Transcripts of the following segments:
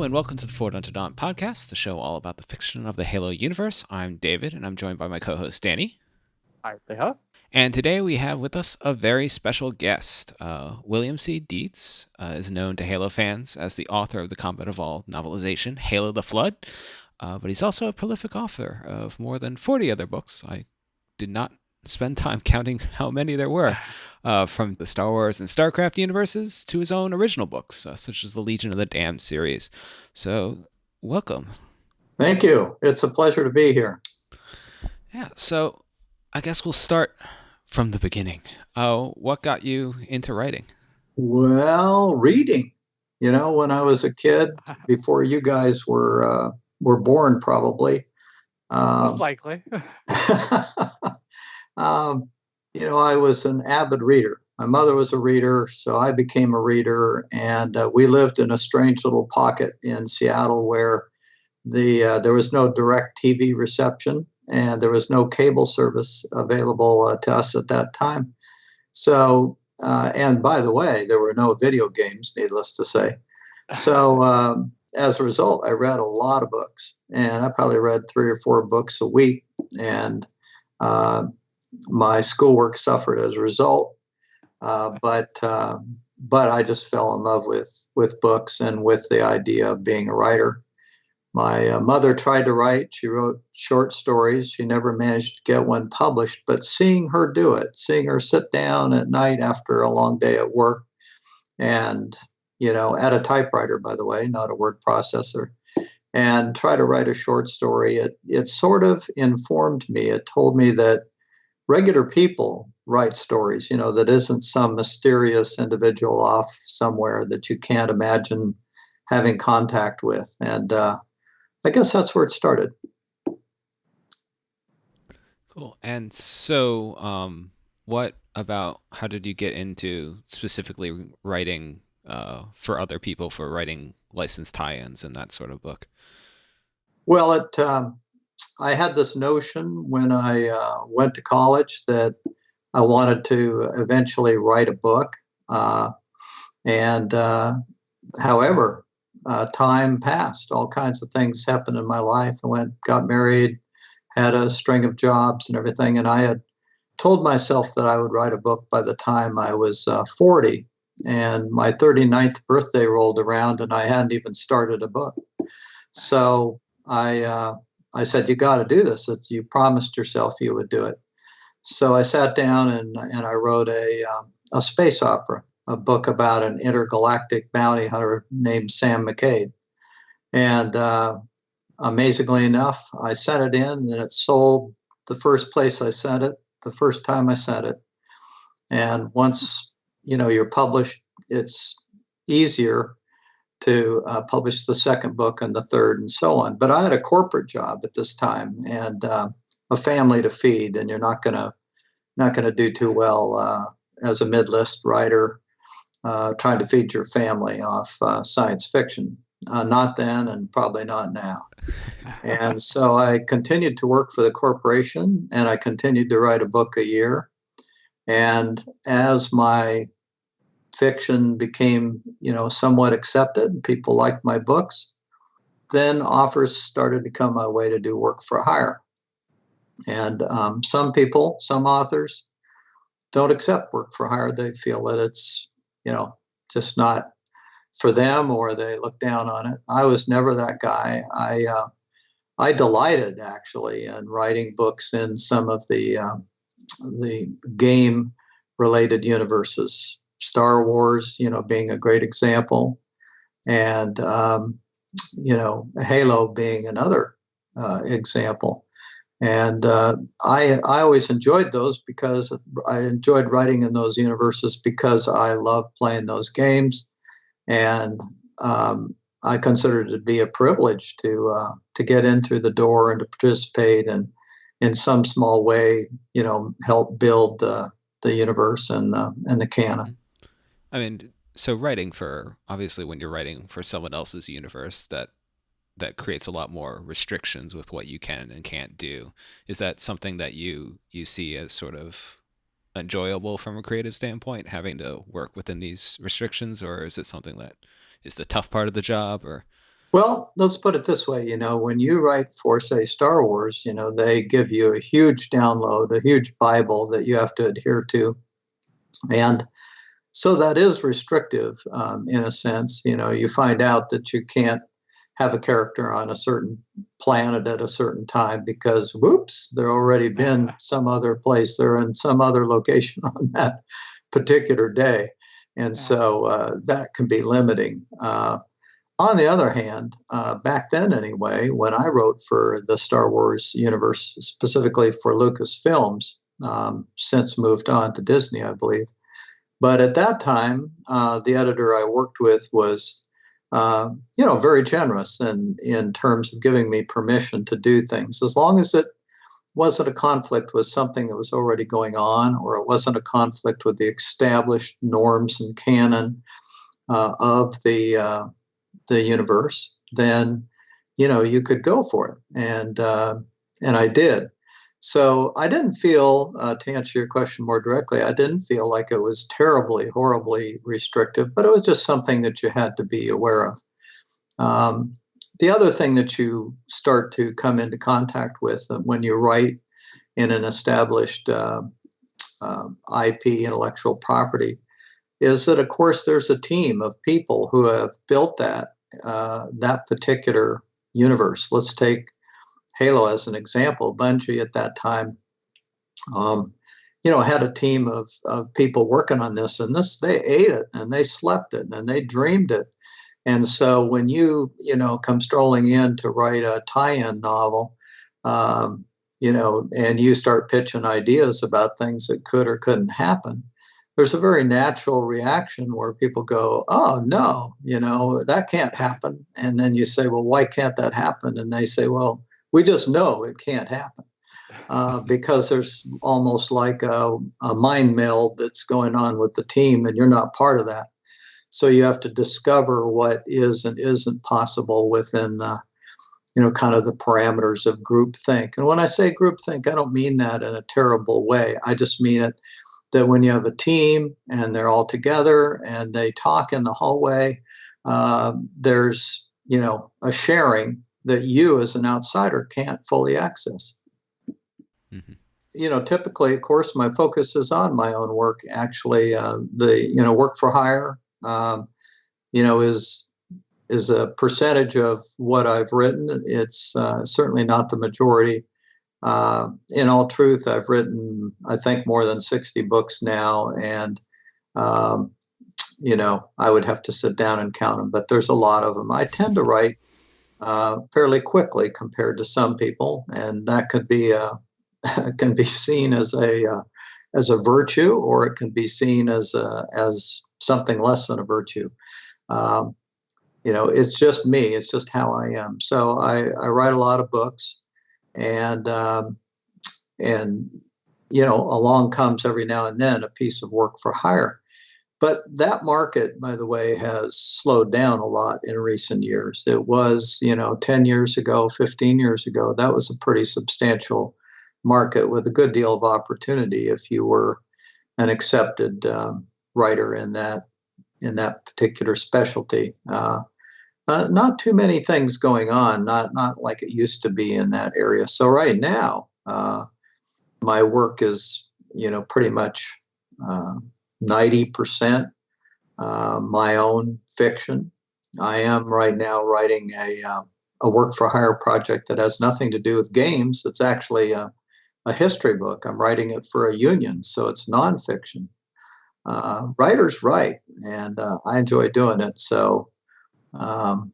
Hello and welcome to the Forward Unto Dawn podcast, the show all about the fiction of the Halo universe. I'm David and I'm joined by my co-host Danny. Hi there. And today we have with us a very special guest. William C. Dietz is known to Halo fans as the author of the Combat Evolved novelization, Halo the Flood, but he's also a prolific author of more than 40 other books. I did not spend time counting how many there were, from the Star Wars and StarCraft universes to his own original books, such as the Legion of the Damned series. So, welcome. Thank you. It's a pleasure to be here. Yeah, so I guess we'll start from the beginning. What got you into writing? Well, reading. You know, when I was a kid, before you guys were born, probably. Most likely. I was an avid reader. My mother was a reader, so I became a reader. And we lived in a strange little pocket in Seattle where there was no direct TV reception and there was no cable service available to us at that time. So, and by the way, there were no video games, needless to say. So, as a result, I read a lot of books, and I probably read 3 or 4 books a week. And my schoolwork suffered as a result. But I just fell in love with books and with the idea of being a writer. My mother tried to write. She wrote short stories. She never managed to get one published, but seeing her do it, seeing her sit down at night after a long day at work and, at a typewriter, by the way, not a word processor, and try to write a short story, it sort of informed me. It told me that regular people write stories, that isn't some mysterious individual off somewhere that you can't imagine having contact with. And I guess that's where it started. Cool. And so, how did you get into specifically writing for other people, for writing licensed tie-ins and that sort of book? Well, I had this notion when I went to college that I wanted to eventually write a book. However, time passed. All kinds of things happened in my life. I got married, had a string of jobs and everything. And I had told myself that I would write a book by the time I was 40. And my 39th birthday rolled around and I hadn't even started a book. So I said, you got to do this. You promised yourself you would do it. So I sat down and I wrote a space opera, a book about an intergalactic bounty hunter named Sam McCabe. And amazingly enough, I sent it in and it sold the first place I sent it, the first time I sent it. And once, you're published, it's easier to publish the second book and the third and so on. But I had a corporate job at this time and a family to feed, and you're not gonna do too well as a mid-list writer trying to feed your family off science fiction. Not then, and probably not now. And so I continued to work for the corporation, and I continued to write a book a year. And as my fiction became, somewhat accepted, people liked my books, then offers started to come my way to do work for hire. And some authors don't accept work for hire. They feel that it's, just not for them, or they look down on it. I was never that guy. I delighted actually in writing books in some of the game related universes. Star Wars, being a great example, and Halo being another example. And I always enjoyed those because I enjoyed writing in those universes because I love playing those games, and I considered it to be a privilege to get in through the door and to participate and in some small way, help build the universe and the canon. I mean, so obviously when you're writing for someone else's universe, that creates a lot more restrictions with what you can and can't do. Is that something that you see as sort of enjoyable from a creative standpoint, having to work within these restrictions, or is it something that is the tough part of the job? Or Well, let's put it this way. When you write for, say, Star Wars, they give you a huge download, a huge Bible that you have to adhere to. And so that is restrictive in a sense. You find out that you can't have a character on a certain planet at a certain time because, whoops, they're already been some other place. They're in some other location on that particular day. And so that can be limiting. On the other hand, back then anyway, when I wrote for the Star Wars universe, specifically for Lucasfilms, since moved on to Disney, I believe. But at that time, the editor I worked with was, very generous in terms of giving me permission to do things, as long as it wasn't a conflict with something that was already going on, or it wasn't a conflict with the established norms and canon of the universe. Then, you could go for it, and I did. So I didn't feel, to answer your question more directly, I didn't feel like it was terribly, horribly restrictive, but it was just something that you had to be aware of. The other thing that you start to come into contact with when you write in an established IP, intellectual property, is that, of course, there's a team of people who have built that particular universe. Let's take Halo as an example. Bungie at that time, had a team of people working on this, and they ate it and they slept it and they dreamed it. And so when you come strolling in to write a tie-in novel, and you start pitching ideas about things that could or couldn't happen, there's a very natural reaction where people go, oh, no, that can't happen. And then you say, well, why can't that happen? And they say, well, we just know it can't happen because there's almost like a mind meld that's going on with the team, and you're not part of that. So you have to discover what is and isn't possible within the, kind of the parameters of groupthink. And when I say groupthink, I don't mean that in a terrible way. I just mean it that when you have a team and they're all together and they talk in the hallway, there's, a sharing that you as an outsider can't fully access. Mm-hmm. Typically, of course, my focus is on my own work. Actually, the work for hire, is a percentage of what I've written. It's certainly not the majority. In all truth, I've written, I think, more than 60 books now, and I would have to sit down and count them, but there's a lot of them. I tend to write fairly quickly compared to some people, and that could be can be seen as a virtue, or it can be seen as something less than a virtue. It's just me. It's just how I am. So I write a lot of books, and along comes every now and then a piece of work for hire. But that market, by the way, has slowed down a lot in recent years. It was, 10 years ago, 15 years ago, that was a pretty substantial market with a good deal of opportunity if you were an accepted writer in that particular specialty. Not too many things going on, not like it used to be in that area. So right now, my work is, pretty much 90% my own fiction. I am right now writing a work for hire project that has nothing to do with games. It's actually a history book. I'm writing it for a union, so it's nonfiction. Writers write, and I enjoy doing it. So, I'll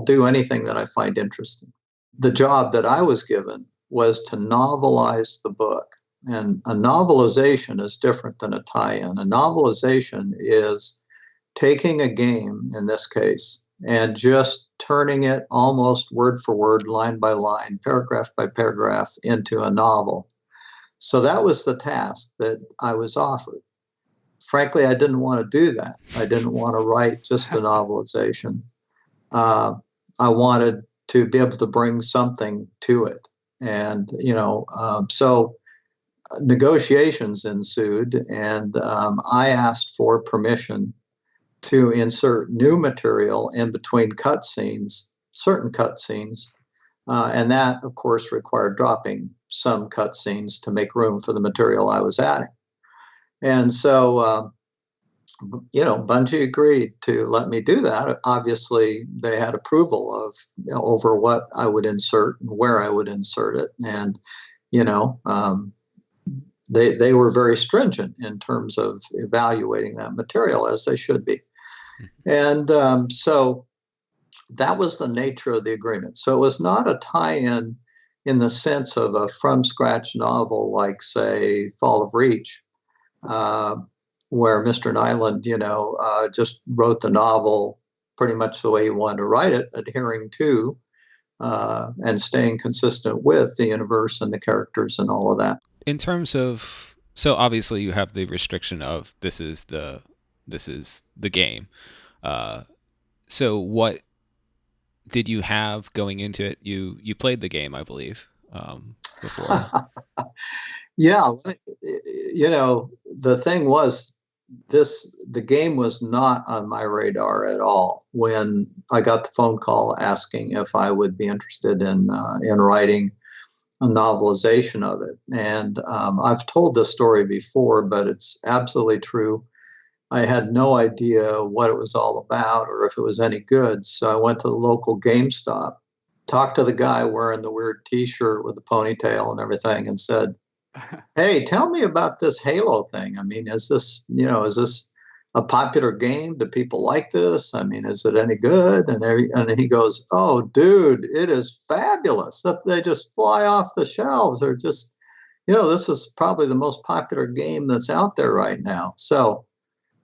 do anything that I find interesting. The job that I was given was to novelize the book. And a novelization is different than a tie-in. A novelization is taking a game, in this case, and just turning it almost word for word, line by line, paragraph by paragraph into a novel. So that was the task that I was offered. Frankly, I didn't want to do that. I didn't want to write just a novelization. I wanted to be able to bring something to it. And, so negotiations ensued, and I asked for permission to insert new material in between cutscenes, certain cutscenes. And that, of course, required dropping some cutscenes to make room for the material I was adding. And so, Bungie agreed to let me do that. Obviously, they had approval of over what I would insert and where I would insert it. And, they were very stringent in terms of evaluating that material, as they should be. And so that was the nature of the agreement. So it was not a tie-in in the sense of a from-scratch novel like, say, Fall of Reach, where Mr. Nyland, just wrote the novel pretty much the way he wanted to write it, adhering to and staying consistent with the universe and the characters and all of that. In terms of, so obviously you have the restriction of this is the game. So what did you have going into it? You played the game, I believe, before. Yeah, the thing was, the game was not on my radar at all when I got the phone call asking if I would be interested in writing a novelization of it. And I've told this story before, but it's absolutely true. I had no idea what it was all about or if it was any good. So I went to the local GameStop, talked to the guy wearing the weird T-shirt with the ponytail and everything, and said, "Hey, tell me about this Halo thing. I mean, is this a popular game? Do people like this? I mean, is it any good?" And he goes, "Oh, dude, it is fabulous. That they just fly off the shelves. They're just, this is probably the most popular game that's out there right now." So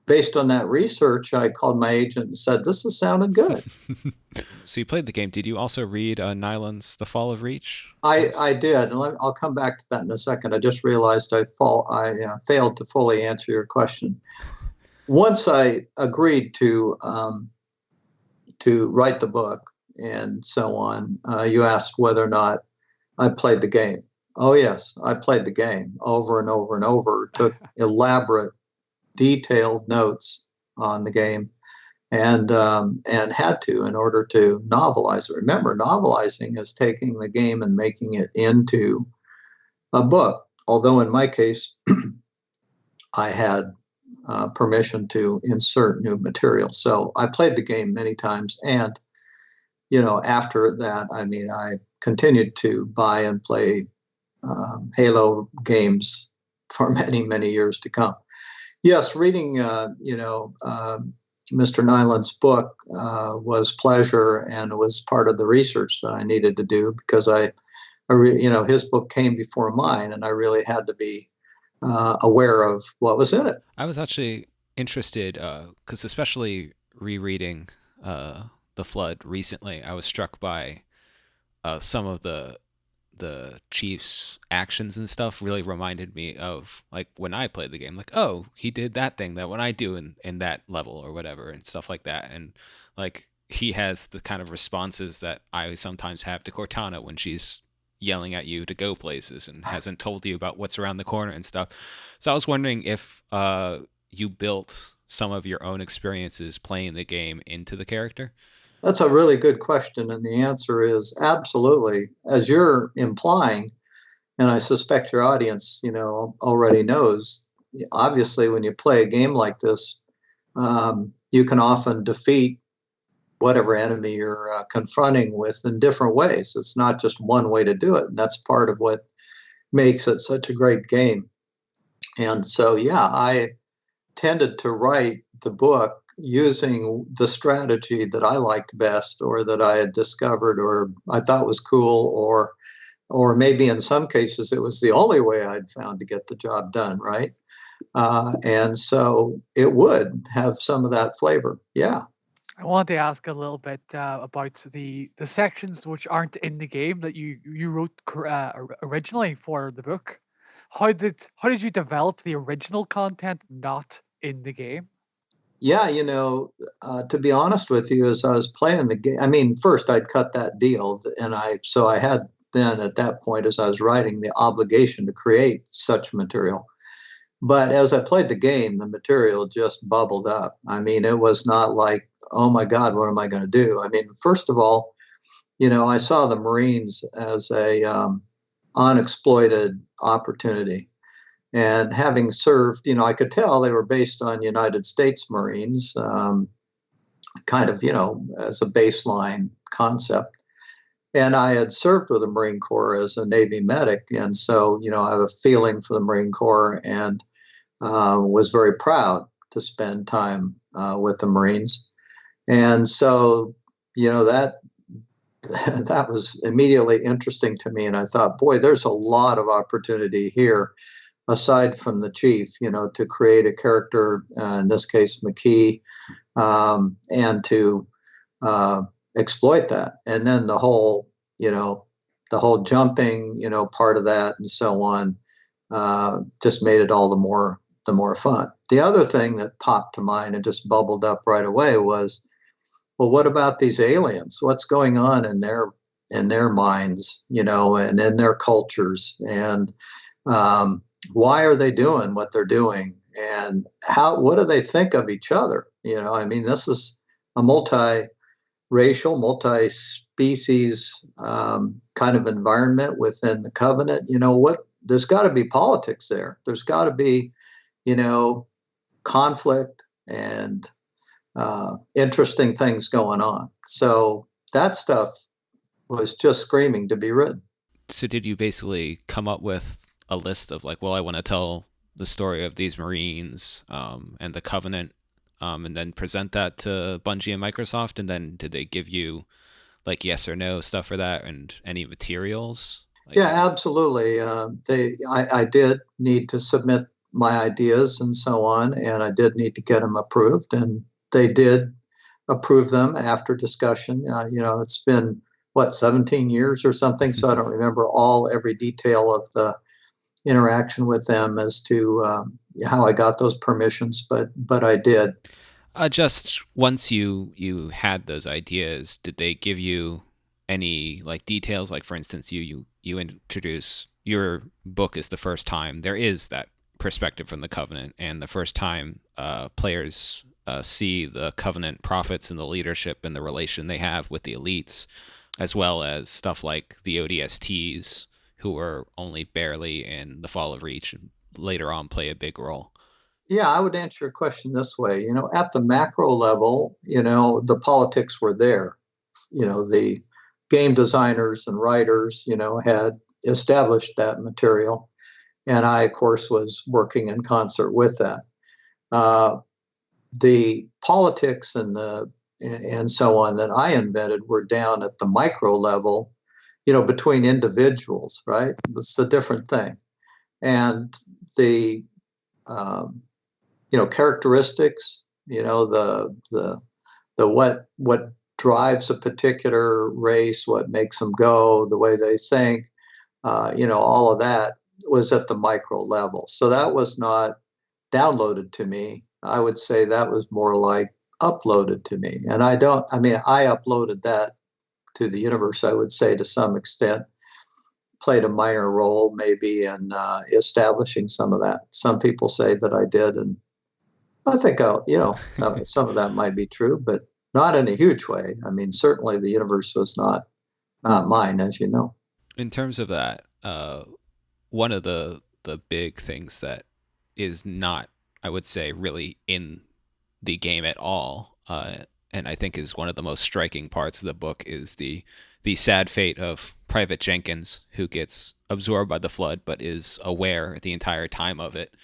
based on that research, I called my agent and said, "This is sounding good." So you played the game. Did you also read Nyland's The Fall of Reach? I did. And I'll come back to that in a second. I just realized I failed to fully answer your question. Once I agreed to write the book and so on, you asked whether or not I played the game. Oh, yes, I played the game over and over and over, took elaborate, detailed notes on the game, and had to in order to novelize it. Remember, novelizing is taking the game and making it into a book. Although in my case, I had permission to insert new material. So I played the game many times. And, after that, I continued to buy and play Halo games for many, many years to come. Yes, reading, Mr. Nyland's book was pleasure, and it was part of the research that I needed to do because his book came before mine, and I really had to be aware of what was in it. I was actually interested because especially rereading The Flood recently, I was struck by some of the Chief's actions and stuff really reminded me of like when I played the game, like, oh, he did that thing that when I do in that level or whatever and stuff like that. And like he has the kind of responses that I sometimes have to Cortana when she's yelling at you to go places and hasn't told you about what's around the corner and stuff. So I was wondering if you built some of your own experiences playing the game into the character. That's a really good question, and the answer is absolutely. As you're implying, and I suspect your audience, already knows, obviously when you play a game like this, you can often defeat whatever enemy you're confronting with in different ways. It's not just one way to do it, and that's part of what makes it such a great game. And so, yeah, I tended to write the book using the strategy that I liked best, or that I had discovered, or I thought was cool, or maybe in some cases it was the only way I'd found to get the job done, right? And so it would have some of that flavor. Yeah. I wanted to ask a little bit about the sections which aren't in the game that you wrote originally for the book. How did you develop the original content not in the game? Yeah, to be honest with you, as I was playing the game, first I'd cut that deal, and I had then at that point, as I was writing, the obligation to create such material. But as I played the game, the material just bubbled up. I mean, it was not like, oh my God, what am I going to do? I mean, first of all, I saw the Marines as a unexploited opportunity. And having served, I could tell they were based on United States Marines, kind of, as a baseline concept. And I had served with the Marine Corps as a Navy medic. And so, I have a feeling for the Marine Corps and was very proud to spend time with the Marines. And so, that was immediately interesting to me. And I thought, boy, there's a lot of opportunity here, aside from the chief, to create a character, in this case, McKee, and to exploit that. And then the whole jumping, part of that and so on, just made it all the more fun. The other thing that popped to mind and just bubbled up right away was, well, what about these aliens? What's going on in their minds, and in their cultures, and why are they doing what they're doing, and what do they think of each other? I mean, this is a multi-racial, multi-species kind of environment within the Covenant. There's got to be politics there. There's got to be, conflict and interesting things going on. So that stuff was just screaming to be written. So did you basically come up with a list of like, well, I want to tell the story of these Marines and the Covenant, and then present that to Bungie and Microsoft? And then did they give you like yes or no stuff for that and any materials? Yeah, absolutely. I did need to submit my ideas and so on, and I did need to get them approved, and they did approve them after discussion. It's been 17 years or something, so I don't remember every detail of the interaction with them as to how I got those permissions, but I did. Just once you had those ideas, did they give you any like details? Like, for instance, you introduce your book is the first time there is that perspective from the Covenant, and the first time players see the Covenant prophets and the leadership and the relation they have with the elites, as well as stuff like the ODSTs, who are only barely in the Fall of Reach and later on play a big role. Yeah, I would answer your question this way. At the macro level, the politics were there. The game designers and writers, had established that material. And I, of course, was working in concert with that. The politics and so on that I invented were down at the micro level, between individuals, right? It's a different thing. And the characteristics, the what drives a particular race, what makes them go, the way they think, all of that was at the micro level. So that was not downloaded to me. I would say that was more like uploaded to me. And I uploaded that to the universe, I would say, to some extent, played a minor role maybe in establishing some of that. Some people say that I did, and I think some of that might be true, but not in a huge way. I mean, certainly the universe was not mine, as you know. In terms of that, one of the big things that is not, I would say, really in the game at all, and I think is one of the most striking parts of the book, is the sad fate of Private Jenkins, who gets absorbed by the flood but is aware the entire time of it.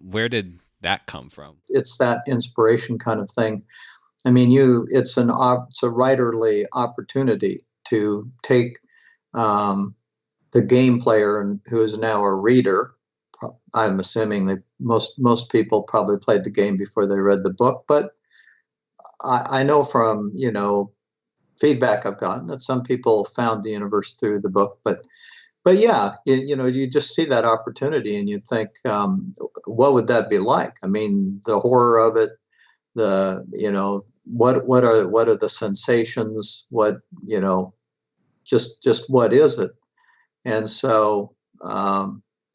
Where did that come from? It's that inspiration kind of thing. I mean, it's a writerly opportunity to take the game player who is now a reader. I'm assuming that most people probably played the game before they read the book, but I know from feedback I've gotten that some people found the universe through the book, but yeah, you just see that opportunity and you think, what would that be like? I mean, the horror of it, what are the sensations? Just what is it? And so,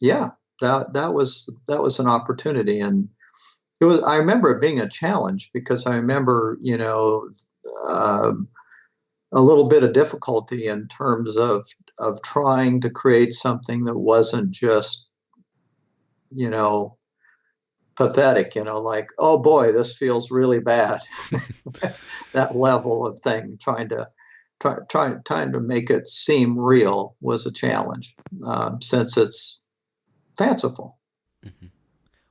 yeah, that was an opportunity, and it was. I remember it being a challenge because I remember, a little bit of difficulty in terms of trying to create something that wasn't just, pathetic, like, oh boy, this feels really bad. That level of thing, trying to make it seem real was a challenge, since it's fanciful. Mm-hmm.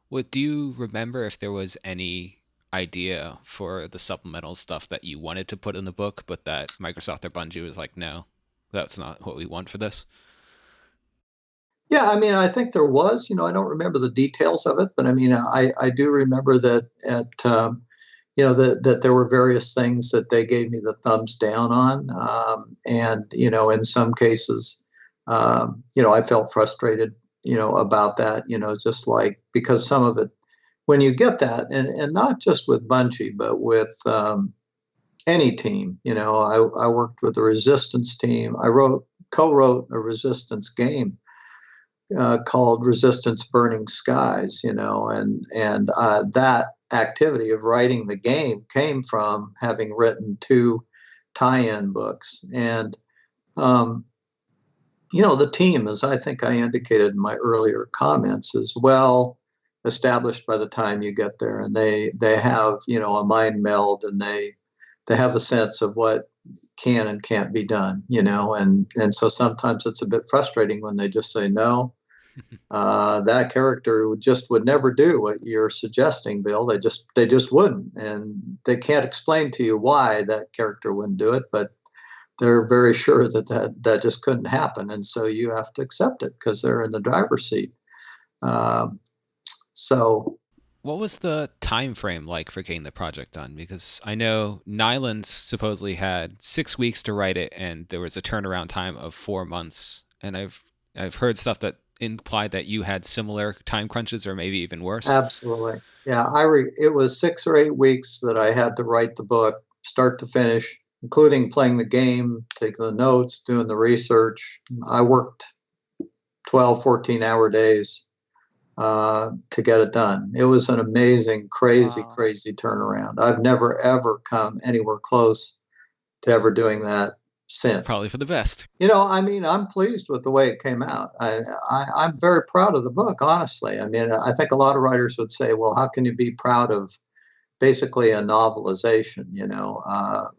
Well, do you remember if there was any idea for the supplemental stuff that you wanted to put in the book, but that Microsoft or Bungie was like, no, that's not what we want for this? Yeah, I mean, I think there was. I don't remember the details of it, but I mean, I do remember that that there were various things that they gave me the thumbs down on, and in some cases, I felt frustrated, about that, just like, because some of it, when you get that, and not just with Bungie, but with any team, I worked with a Resistance team. I co-wrote a Resistance game called Resistance Burning Skies, and that activity of writing the game came from having written 2 tie-in books. And the team, as I think I indicated in my earlier comments, is well established by the time you get there, and they have a mind meld, and they have a sense of what can and can't be done, and so sometimes it's a bit frustrating when they just say no. That character would never do what you're suggesting, Bill. They just wouldn't, and they can't explain to you why that character wouldn't do it, but they're very sure that just couldn't happen, and so you have to accept it because they're in the driver's seat. So, what was the time frame like for getting the project done? Because I know Nyland's supposedly had 6 weeks to write it, and there was a turnaround time of 4 months, and I've heard stuff that implied that you had similar time crunches or maybe even worse. Absolutely. Yeah, it was 6 or 8 weeks that I had to write the book, start to finish, including playing the game, taking the notes, doing the research. I worked 12, 14-hour days to get it done. It was an amazing, crazy turnaround. I've never, ever come anywhere close to ever doing that since. Probably for the best. I mean, I'm pleased with the way it came out. I'm very proud of the book, honestly. I mean, I think a lot of writers would say, well, how can you be proud of basically a novelization?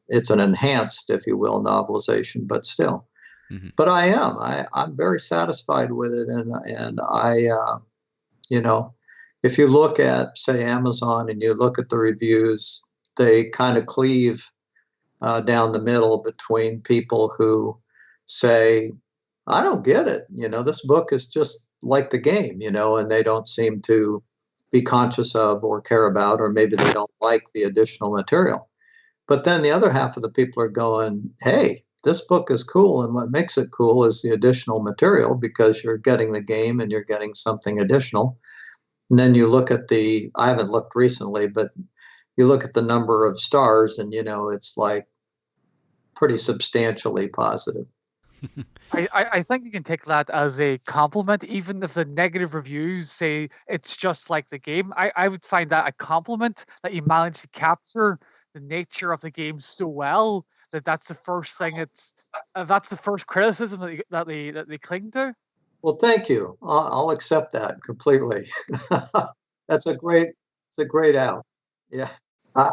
It's an enhanced, if you will, novelization, but still. Mm-hmm. But I am. I'm very satisfied with it, and I, if you look at, say, Amazon, and you look at the reviews, they kind of cleave down the middle between people who say, I don't get it. This book is just like the game, and they don't seem to be conscious of or care about, or maybe they don't like the additional material. But then the other half of the people are going, hey, this book is cool, and what makes it cool is the additional material, because you're getting the game and you're getting something additional. And then you look at I haven't looked recently, but you look at the number of stars, and it's like pretty substantially positive. I think you can take that as a compliment, even if the negative reviews say it's just like the game. I would find that a compliment, that you managed to capture the nature of the game so well that's the first thing. That's the first criticism that they cling to. Well, thank you. I'll accept that completely. That's a great out. Yeah.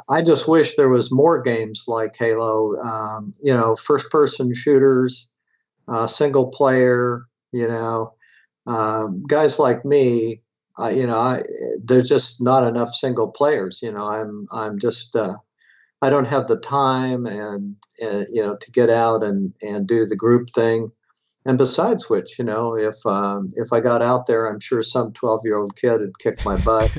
I just wish there was more games like Halo, first-person shooters, single player, guys like me, there's just not enough single players. I'm just, I don't have the time and to get out and do the group thing. And besides which, if I got out there, I'm sure some 12-year-old kid would kick my butt.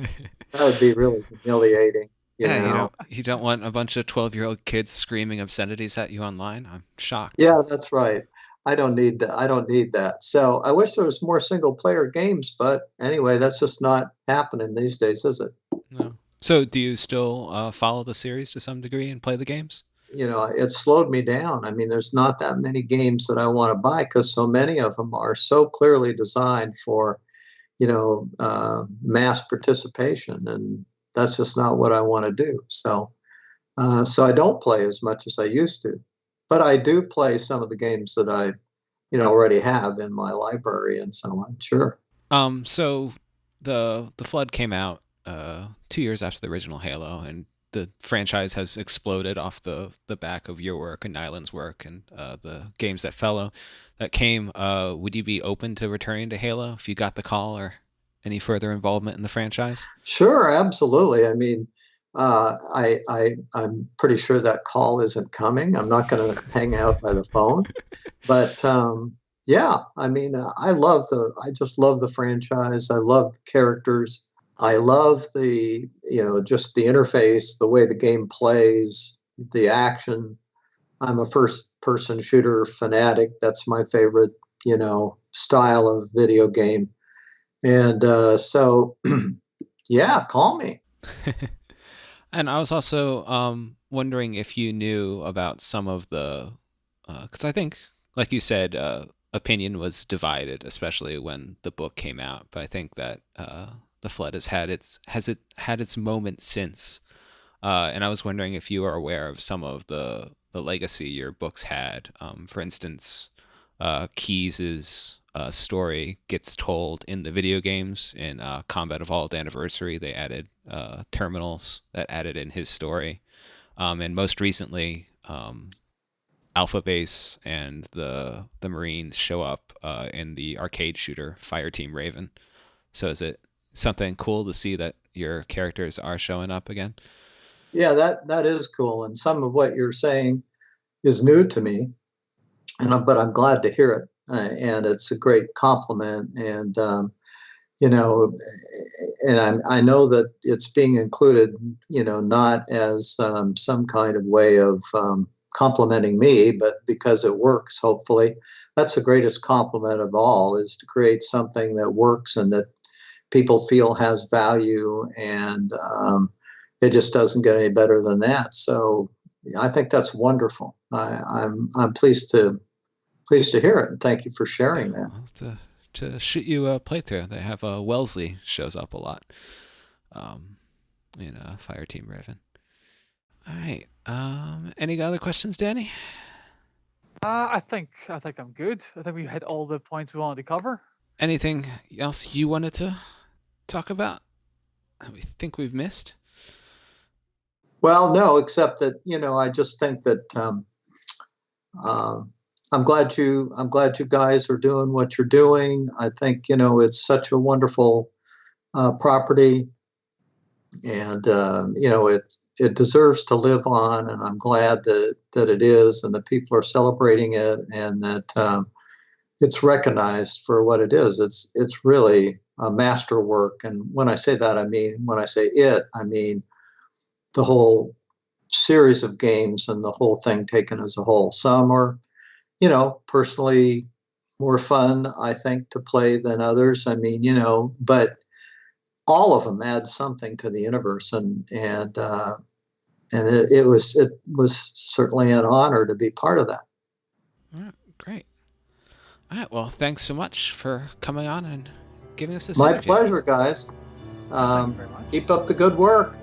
That would be really humiliating. You don't want a bunch of 12-year-old kids screaming obscenities at you online. I'm shocked. Yeah, that's right. I don't need that. So I wish there was more single player games, but anyway, that's just not happening these days, is it? No. So do you still follow the series to some degree and play the games? It slowed me down. I mean, there's not that many games that I want to buy, because so many of them are so clearly designed for, mass participation, and that's just not what I want to do. So I don't play as much as I used to, but I do play some of the games that I already have in my library and so on. Sure. So the Flood came out 2 years after the original Halo, and the franchise has exploded off the back of your work and Nyland's work and the games that came. Would you be open to returning to Halo if you got the call or any further involvement in the franchise? Sure, absolutely. I mean, I'm pretty sure that call isn't coming. I'm not going to hang out by the phone, but yeah, I mean, I just love the franchise. I love the characters. I love just the interface, the way the game plays, the action. I'm a first-person shooter fanatic. That's my favorite, style of video game. And so, yeah, call me. And I was also wondering if you knew about some of the, because I think, like you said, opinion was divided, especially when the book came out. But I think that the Flood has had its moment since, and I was wondering if you are aware of some of the legacy your books had. For instance, Keys's story gets told in the video games. In Combat Evolved Anniversary, they added terminals that added in his story, and most recently, Alpha Base and the Marines show up in the arcade shooter Fireteam Raven. So is it something cool to see that your characters are showing up again? Yeah, that is cool, and some of what you're saying is new to me, but I'm glad to hear it, and it's a great compliment. And and I know that it's being included, not as some kind of way of complimenting me, but because it works. Hopefully, that's the greatest compliment of all, is to create something that works and that people feel has value, and it just doesn't get any better than that. So I think that's wonderful. I'm pleased to hear it, and thank you for sharing that. Well, to shoot you a playthrough, they have Wellesley shows up a lot in Fireteam Raven. All right. Any other questions, Danny? I think I'm good. I think we hit all the points we wanted to cover. Anything else you wanted to talk about that we think we've missed? Well, no, except that I just think that I'm glad you guys are doing what you're doing. I think it's such a wonderful property, and it deserves to live on. And I'm glad that it is, and that people are celebrating it, and that it's recognized for what it is. It's really a masterwork. And when I say that, when I say it, I mean the whole series of games and the whole thing taken as a whole. Some are, personally more fun, I think, to play than others. But all of them add something to the universe, and it was certainly an honor to be part of that. All right, great. All right, well, thanks so much for coming on and giving us this. My pleasure, guys. Keep up the good work.